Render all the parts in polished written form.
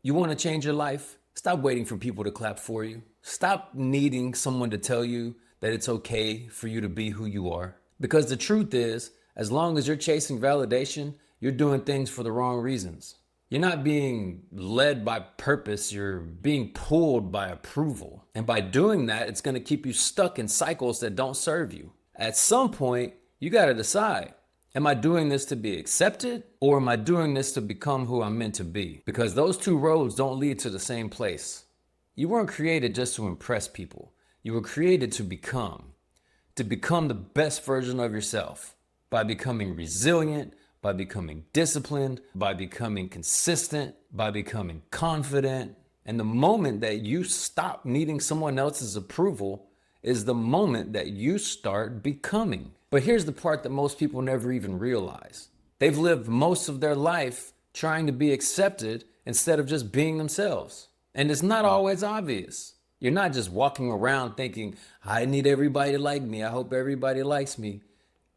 You want to change your life? Stop waiting for people to clap for you. Stop needing someone to tell you that it's okay for you to be who you are. Because the truth is, as long as you're chasing validation, you're doing things for the wrong reasons. You're not being led by purpose, you're being pulled by approval. And by doing that, it's going to keep you stuck in cycles that don't serve you. At some point, you got to decide, am I doing this to be accepted, or am I doing this to become who I'm meant to be? Because those two roads don't lead to the same place. You weren't created just to impress people. You were created to become the best version of yourself by becoming resilient, by becoming disciplined, by becoming consistent, by becoming confident. And the moment that you stop needing someone else's approval is the moment that you start becoming. But here's the part that most people never even realize. They've lived most of their life trying to be accepted instead of just being themselves. And it's not always obvious. You're not just walking around thinking, I need everybody to like me. I hope everybody likes me.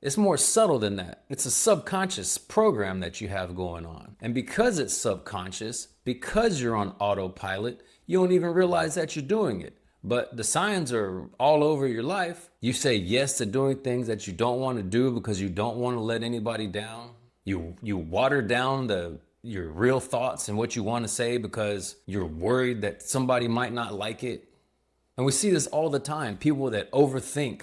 It's more subtle than that. It's a subconscious program that you have going on. And because it's subconscious, because you're on autopilot, you don't even realize that you're doing it. But the signs are all over your life. You say yes to doing things that you don't want to do because you don't want to let anybody down. You water down your real thoughts and what you want to say because you're worried that somebody might not like it. And we see this all the time. People that overthink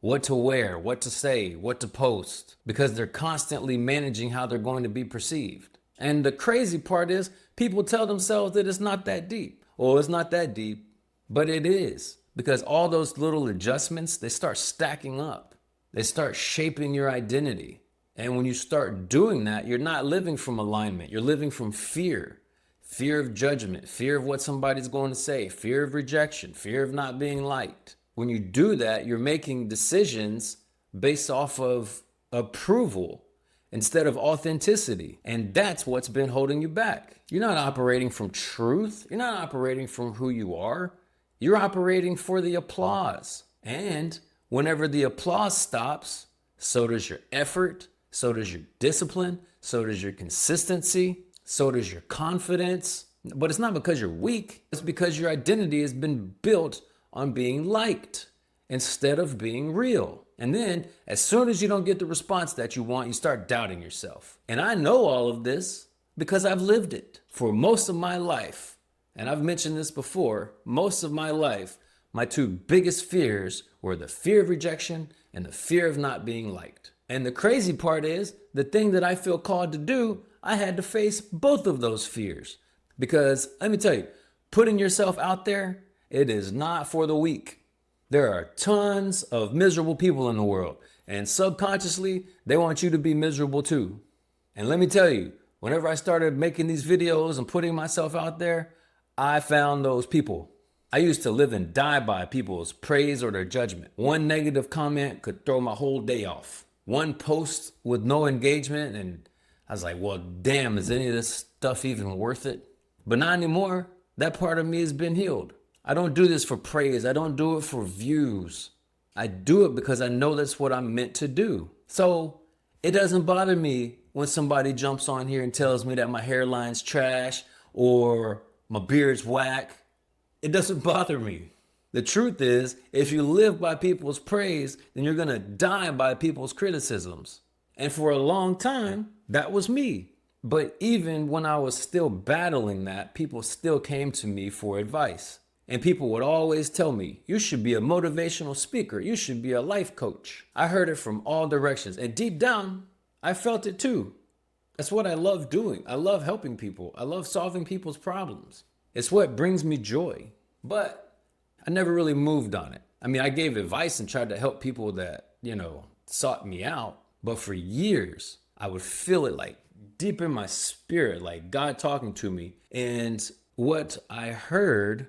what to wear, what to say, what to post, because they're constantly managing how they're going to be perceived. And the crazy part is people tell themselves that it's not that deep. Oh, it's not that deep. But it is, because all those little adjustments, they start stacking up. They start shaping your identity. And when you start doing that, you're not living from alignment. You're living from fear. Fear of judgment, fear of what somebody's going to say, fear of rejection, fear of not being liked. When you do that, you're making decisions based off of approval instead of authenticity. And that's what's been holding you back. You're not operating from truth. You're not operating from who you are. You're operating for the applause. And whenever the applause stops, so does your effort, so does your discipline, so does your consistency, so does your confidence. But it's not because you're weak. It's because your identity has been built on being liked instead of being real. And then as soon as you don't get the response that you want, you start doubting yourself. And I know all of this because I've lived it for most of my life. And I've mentioned this before, most of my life, my two biggest fears were the fear of rejection and the fear of not being liked. And the crazy part is, the thing that I feel called to do, I had to face both of those fears. Because let me tell you, putting yourself out there, it is not for the weak. There are tons of miserable people in the world, and subconsciously, they want you to be miserable too. And let me tell you, whenever I started making these videos and putting myself out there, I found those people. I used to live and die by people's praise or their judgment. One negative comment could throw my whole day off. One post with no engagement, and I was like, well, damn, is any of this stuff even worth it? But not anymore. That part of me has been healed. I don't do this for praise. I don't do it for views. I do it because I know that's what I'm meant to do. So it doesn't bother me when somebody jumps on here and tells me that my hairline's trash or my beard's whack. It doesn't bother me. The truth is, if you live by people's praise, then you're going to die by people's criticisms. And for a long time, that was me. But even when I was still battling that, people still came to me for advice. And people would always tell me, you should be a motivational speaker. You should be a life coach. I heard it from all directions. And deep down, I felt it too. That's what I love doing. I love helping people. I love solving people's problems. It's what brings me joy. But I never really moved on it. I mean, I gave advice and tried to help people that, sought me out. But for years, I would feel it like deep in my spirit, like God talking to me. And what I heard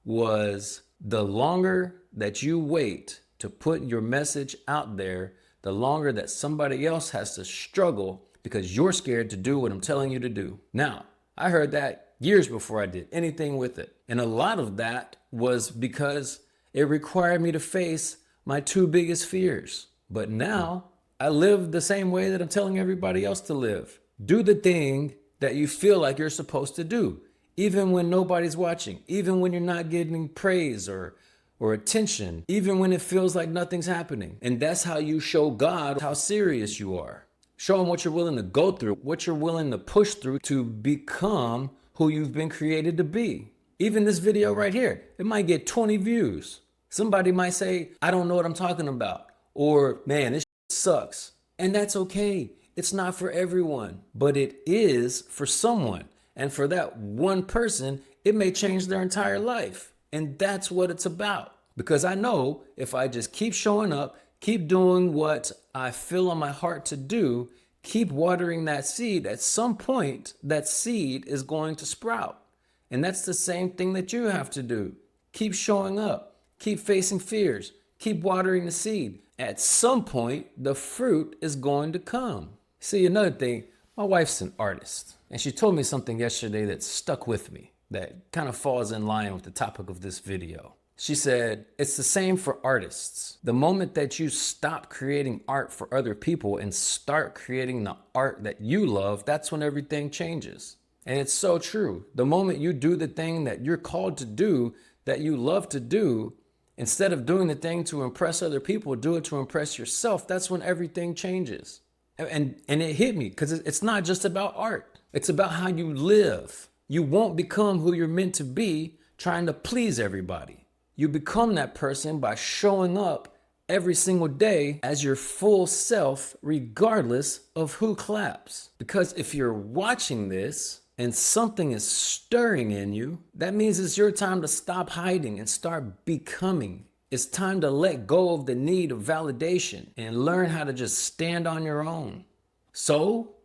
was, the longer that you wait to put your message out there, the longer that somebody else has to struggle because you're scared to do what I'm telling you to do. Now, I heard that years before I did anything with it. And a lot of that was because it required me to face my two biggest fears. But now I live the same way that I'm telling everybody else to live. Do the thing that you feel like you're supposed to do, even when nobody's watching, even when you're not getting praise or attention, even when it feels like nothing's happening. And that's how you show God how serious you are. Show him what you're willing to go through, what you're willing to push through to become who you've been created to be. Even this video right here, it might get 20 views. Somebody might say, I don't know what I'm talking about. Or, man, this sucks. And that's okay. It's not for everyone, but it is for someone. And for that one person, it may change their entire life. And that's what it's about. Because I know if I just keep showing up, keep doing what I feel on my heart to do, keep watering that seed, at some point, that seed is going to sprout. And that's the same thing that you have to do. Keep showing up, keep facing fears, keep watering the seed. At some point, the fruit is going to come. See, another thing, my wife's an artist, and she told me something yesterday that stuck with me, that kind of falls in line with the topic of this video. She said, it's the same for artists. The moment that you stop creating art for other people and start creating the art that you love, that's when everything changes. And it's so true. The moment you do the thing that you're called to do, that you love to do, instead of doing the thing to impress other people, do it to impress yourself. That's when everything changes. And it hit me because it's not just about art. It's about how you live. You won't become who you're meant to be trying to please everybody. You become that person by showing up every single day as your full self, regardless of who claps. Because if you're watching this and something is stirring in you, that means it's your time to stop hiding and start becoming. It's time to let go of the need of validation and learn how to just stand on your own. So,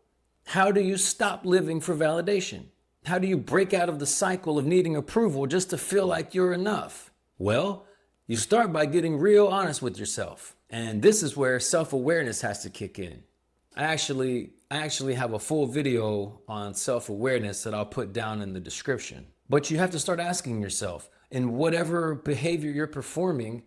how do you stop living for validation? How do you break out of the cycle of needing approval just to feel like you're enough? Well, you start by getting real honest with yourself. And this is where self-awareness has to kick in. I actually have a full video on self-awareness that I'll put down in the description. But you have to start asking yourself, in whatever behavior you're performing,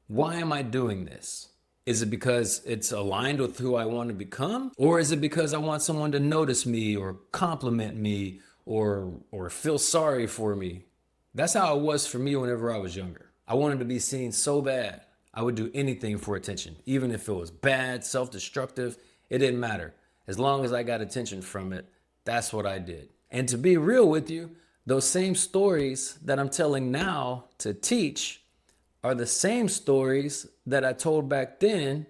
why am I doing this? Is it because it's aligned with who I want to become? Or is it because I want someone to notice me or compliment me or feel sorry for me? That's how it was for me whenever I was younger. I wanted to be seen so bad. I would do anything for attention, even if it was bad, self-destructive. It didn't matter. As long as I got attention from it, that's what I did. And to be real with you, those same stories that I'm telling now to teach are the same stories that I told back then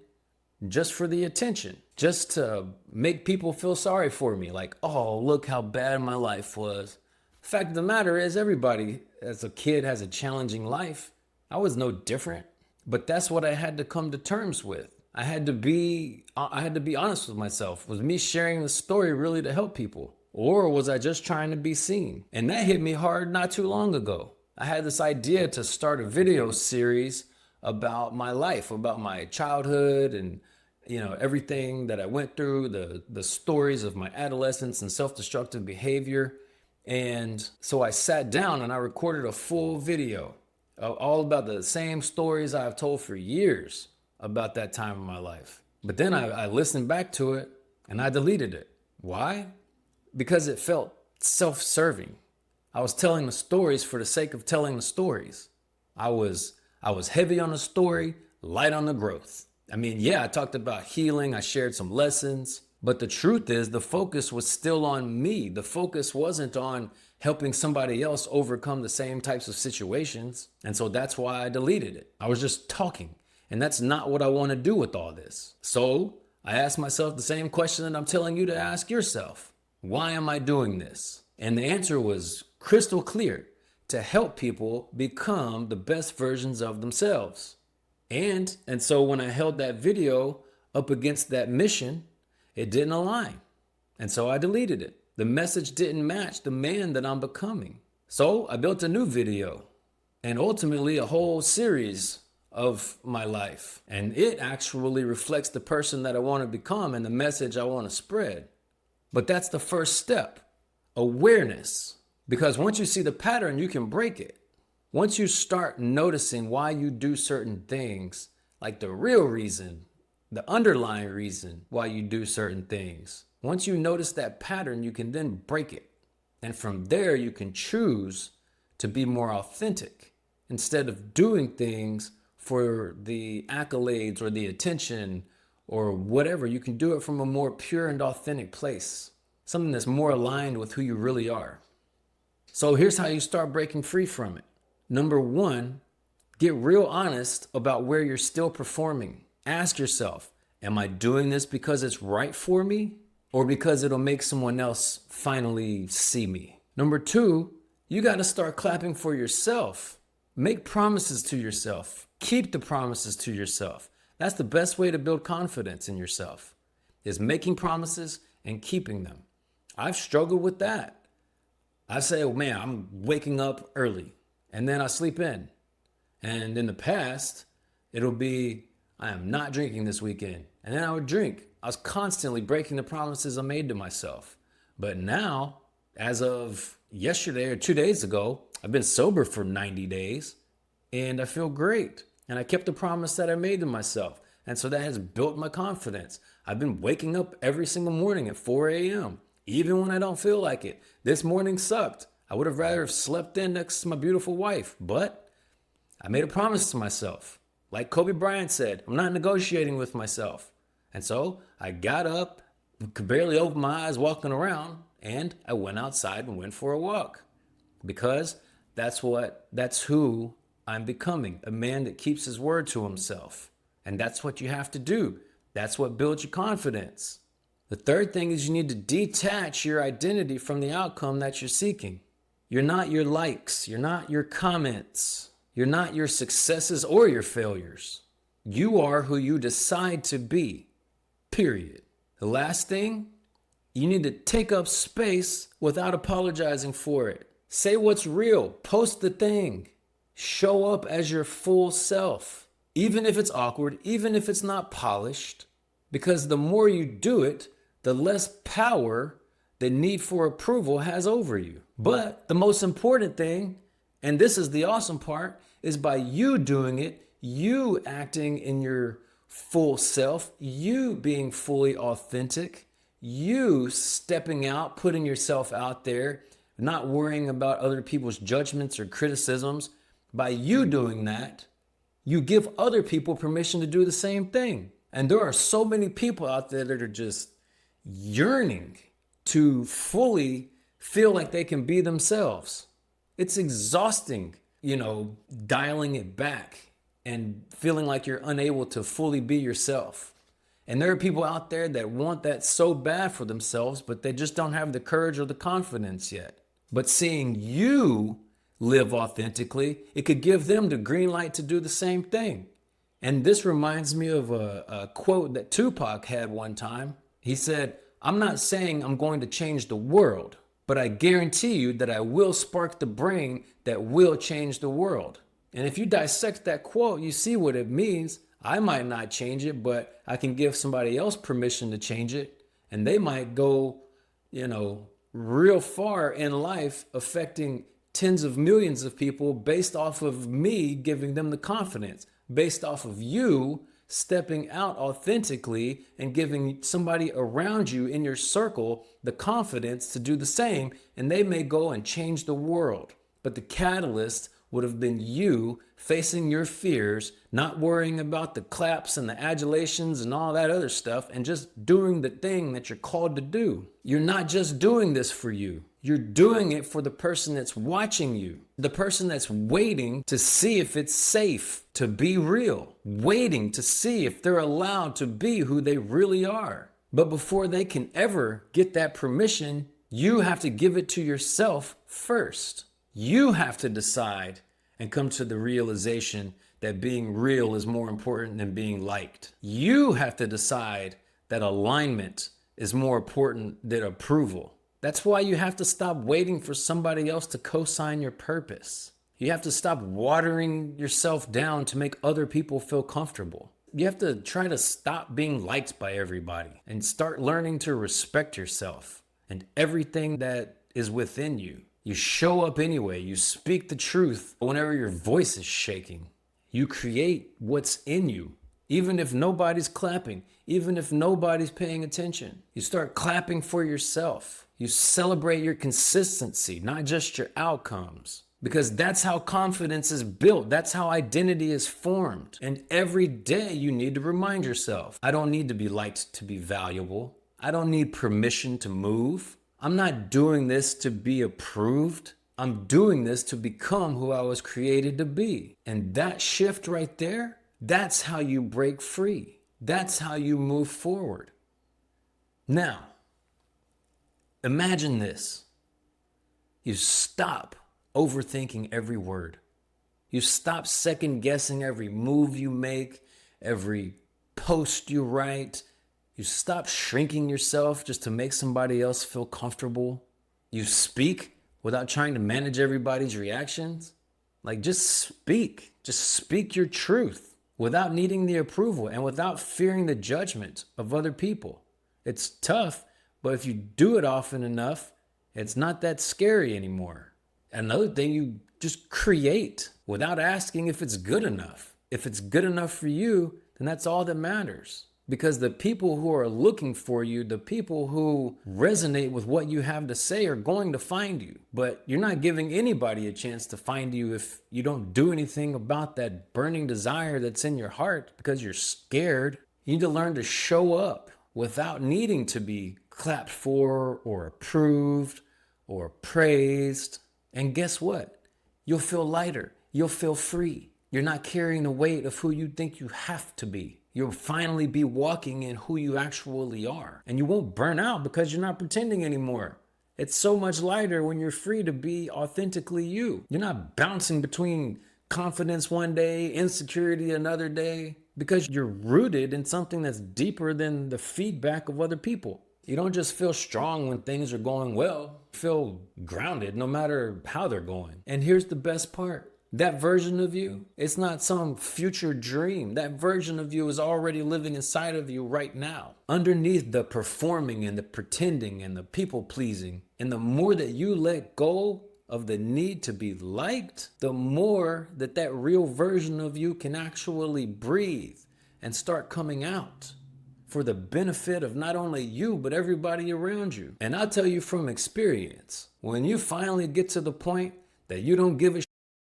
just for the attention, just to make people feel sorry for me. Like, oh, look how bad my life was. Fact of the matter is, everybody as a kid has a challenging life. I was no different, but that's what I had to come to terms with. I had to be honest with myself. Was me sharing the story really to help people? Or was I just trying to be seen? And that hit me hard not too long ago. I had this idea to start a video series about my life, about my childhood and everything that I went through, the stories of my adolescence and self-destructive behavior. And so I sat down and I recorded a full video all about the same stories I've told for years about that time in my life. But then I listened back to it and I deleted it. Why? Because it felt self-serving. I was telling the stories for the sake of telling the stories. I was heavy on the story, light on the growth. I mean, yeah, I talked about healing. I shared some lessons. But the truth is, the focus was still on me. The focus wasn't on helping somebody else overcome the same types of situations. And so that's why I deleted it. I was just talking. And that's not what I want to do with all this. So I asked myself the same question that I'm telling you to ask yourself. Why am I doing this? And the answer was crystal clear: to help people become the best versions of themselves. And so when I held that video up against that mission, it didn't align. And so I deleted it. The message didn't match the man that I'm becoming. So I built a new video and ultimately a whole series of my life. And it actually reflects the person that I want to become and the message I want to spread. But that's the first step, awareness. Because once you see the pattern, you can break it. Once you start noticing why you do certain things, like the real reason, the underlying reason why you do certain things, once you notice that pattern, you can then break it. And from there, you can choose to be more authentic instead of doing things for the accolades or the attention or whatever. You can do it from a more pure and authentic place, something that's more aligned with who you really are. So here's how you start breaking free from it. Number one, get real honest about where you're still performing. Ask yourself, am I doing this because it's right for me or because it'll make someone else finally see me? Number two, you got to start clapping for yourself. Make promises to yourself. Keep the promises to yourself. That's the best way to build confidence in yourself, is making promises and keeping them. I've struggled with that. I say, oh man, I'm waking up early and then I sleep in. And in the past, it'll be, I am not drinking this weekend. And then I would drink. I was constantly breaking the promises I made to myself. But now, as of yesterday or 2 days ago, I've been sober for 90 days and I feel great. And I kept the promise that I made to myself. And so that has built my confidence. I've been waking up every single morning at 4 a.m., even when I don't feel like it. This morning sucked. I would have rather have slept in next to my beautiful wife, but I made a promise to myself. Like Kobe Bryant said, I'm not negotiating with myself. And so I got up, could barely open my eyes walking around, and I went outside and went for a walk. Because that's who I'm becoming, a man that keeps his word to himself. And that's what you have to do. That's what builds your confidence. The third thing is you need to detach your identity from the outcome that you're seeking. You're not your likes. You're not your comments. You're not your successes or your failures. You are who you decide to be, period. The last thing, you need to take up space without apologizing for it. Say what's real. Post the thing. Show up as your full self, even if it's awkward, even if it's not polished, because the more you do it, the less power the need for approval has over you. But the most important thing, and this is the awesome part, is by you doing it, you acting in your full self, you being fully authentic, you stepping out, putting yourself out there, not worrying about other people's judgments or criticisms. By you doing that, you give other people permission to do the same thing. And there are so many people out there that are just yearning to fully feel like they can be themselves. It's exhausting, dialing it back and feeling like you're unable to fully be yourself. And there are people out there that want that so bad for themselves, but they just don't have the courage or the confidence yet. But seeing you live authentically, it could give them the green light to do the same thing. And this reminds me of a quote that Tupac had one time. He said, I'm not saying I'm going to change the world, but I guarantee you that I will spark the brain that will change the world. And if you dissect that quote, you see what it means. I might not change it, but I can give somebody else permission to change it. And they might go, real far in life, affecting tens of millions of people based off of me giving them the confidence, based off of you stepping out authentically and giving somebody around you in your circle the confidence to do the same, and they may go and change the world. But the catalyst would have been you facing your fears, not worrying about the claps and the adulations and all that other stuff, and just doing the thing that you're called to do. You're not just doing this for you. You're doing it for the person that's watching you, the person that's waiting to see if it's safe to be real, waiting to see if they're allowed to be who they really are. But before they can ever get that permission, you have to give it to yourself first. You have to decide and come to the realization that being real is more important than being liked. You have to decide that alignment is more important than approval. That's why you have to stop waiting for somebody else to co-sign your purpose. You have to stop watering yourself down to make other people feel comfortable. You have to try to stop being liked by everybody and start learning to respect yourself and everything that is within you. You show up anyway. You speak the truth whenever your voice is shaking. You create what's in you. Even if nobody's clapping, even if nobody's paying attention, you start clapping for yourself. You celebrate your consistency, not just your outcomes. Because that's how confidence is built. That's how identity is formed. And every day you need to remind yourself, I don't need to be liked to be valuable. I don't need permission to move. I'm not doing this to be approved. I'm doing this to become who I was created to be. And that shift right there, that's how you break free. That's how you move forward. Now, imagine this. You stop overthinking every word. You stop second guessing every move you make, every post you write. You stop shrinking yourself just to make somebody else feel comfortable. You speak without trying to manage everybody's reactions. Like, just speak. Just speak your truth without needing the approval and without fearing the judgment of other people. It's tough, but if you do it often enough, it's not that scary anymore. Another thing, you just create without asking if it's good enough. If it's good enough for you, then that's all that matters. Because the people who are looking for you, the people who resonate with what you have to say are going to find you. But you're not giving anybody a chance to find you if you don't do anything about that burning desire that's in your heart because you're scared. You need to learn to show up without needing to be clapped for or approved or praised. And guess what? You'll feel lighter. You'll feel free. You're not carrying the weight of who you think you have to be. You'll finally be walking in who you actually are. And you won't burn out because you're not pretending anymore. It's so much lighter when you're free to be authentically you. You're not bouncing between confidence one day, insecurity another day, because you're rooted in something that's deeper than the feedback of other people. You don't just feel strong when things are going well. You feel grounded no matter how they're going. And here's the best part. That version of you, it's not some future dream. That version of you is already living inside of you right now. Underneath the performing and the pretending and the people pleasing. And the more that you let go of the need to be liked, the more that real version of you can actually breathe and start coming out for the benefit of not only you, but everybody around you. And I'll tell you from experience, when you finally get to the point that you don't give a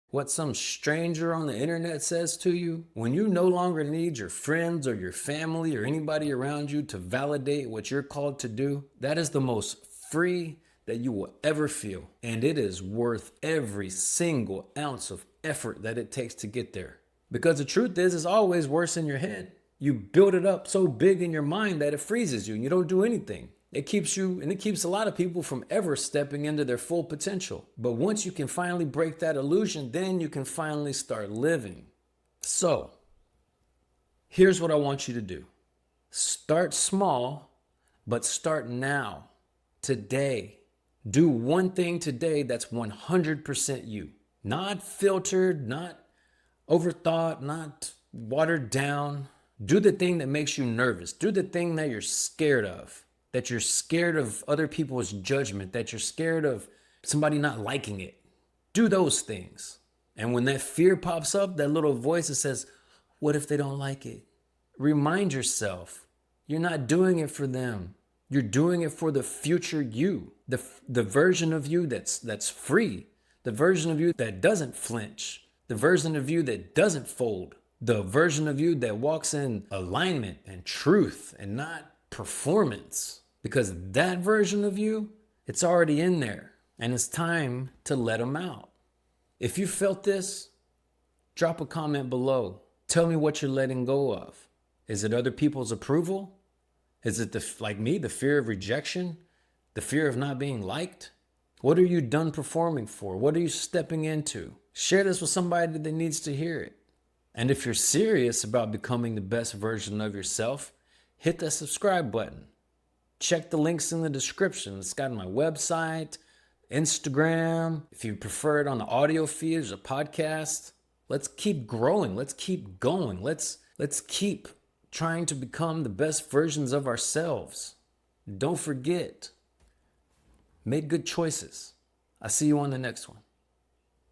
what some stranger on the internet says to you, when you no longer need your friends or your family or anybody around you to validate what you're called to do, that is the most free that you will ever feel. And it is worth every single ounce of effort that it takes to get there. Because the truth is, it's always worse in your head. You build it up so big in your mind that it freezes you and you don't do anything. It keeps you, and it keeps a lot of people from ever stepping into their full potential. But once you can finally break that illusion, then you can finally start living. So, here's what I want you to do. Start small, but start now, today. Do one thing today that's 100% you. Not filtered, not overthought, not watered down. Do the thing that makes you nervous. Do the thing that you're scared of. That you're scared of other people's judgment. That you're scared of somebody not liking it. Do those things. And when that fear pops up, that little voice that says, what if they don't like it? Remind yourself, you're not doing it for them. You're doing it for the future you. The version of you that's free. The version of you that doesn't flinch. The version of you that doesn't fold. The version of you that walks in alignment and truth and not performance. Because that version of you, it's already in there. And it's time to let them out. If you felt this, drop a comment below. Tell me what you're letting go of. Is it other people's approval? Is it like me, the fear of rejection? The fear of not being liked? What are you done performing for? What are you stepping into? Share this with somebody that needs to hear it. And if you're serious about becoming the best version of yourself, hit that subscribe button. Check the links in the description. It's got my website, Instagram. If you prefer it on the audio feed, there's a podcast. Let's keep growing. Let's keep going. Let's keep trying to become the best versions of ourselves. Don't forget, make good choices. I'll see you on the next one.